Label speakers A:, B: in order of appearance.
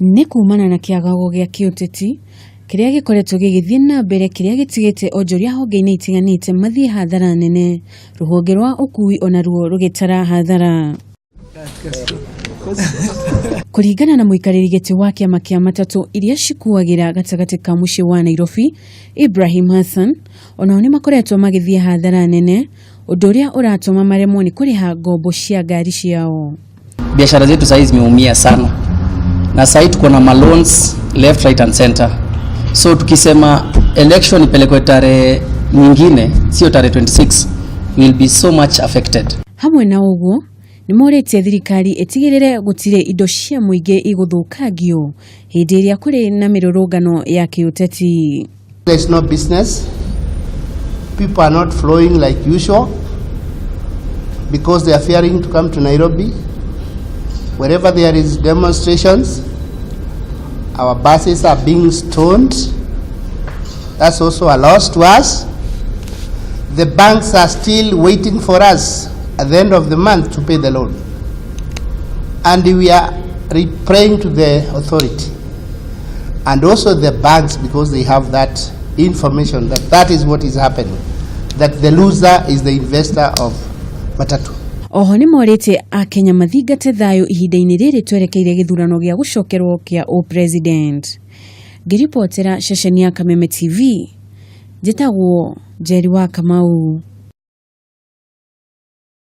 A: Nĩ kumana na kĩagago gĩa kĩũteti kĩrĩa gĩkoretwo gĩgĩthiĩ na mbere kĩrĩa gĩtigĩte onjoria honge-inĩ itiganĩte mathiĩ hathara nene, rũhonge rwa ũkui onaruo rũgĩtara hathara. Kũringana na mũikarĩri gĩtĩ wa kĩama kĩa matatũ iria cikuagĩra gatagatĩ ka mũciĩ wa Nairobi, Ibrahim Hassan, onao nĩ makoretwo magĩthiĩ hathara nene, ũndũ ũrĩa ũratũma maremwo nĩ kũrĩha ngombo cia ngari ciao.
B: Biashara zetu sasa zimeumia sana. Na sasa tuko na loans left, right and center. So tukisema election ipelekwe tarehe nyingine, sio tarehe 26, will be so much affected.
A: Hamwe na ũguo, nĩ morĩtie thirikari ĩtigĩrĩre gũtirĩ indo cia mũingĩ igũthũkangio hĩndĩ ĩrĩa kũrĩ na mĩrũrũngano ya kĩũteti.
C: There's no business. People are not flowing like usual because they are fearing to come to Nairobi. Wherever there is demonstrations, our buses are being stoned. That's also a loss to us. The banks are still waiting for us at the end of the month to pay the loan. And we are praying to the authority and also the banks, because they have that information that that is what is happening, that the loser is the investor of matatu.
A: Oho nĩ morĩtie Akenya mathingate thayũ ihinda-inĩ rĩrĩ twerekeire gĩthurano gĩa gũcokerwo kĩa president. Ngĩripotera ceceni ya Kameme TV, njĩtagwo Njeri wa Kamau.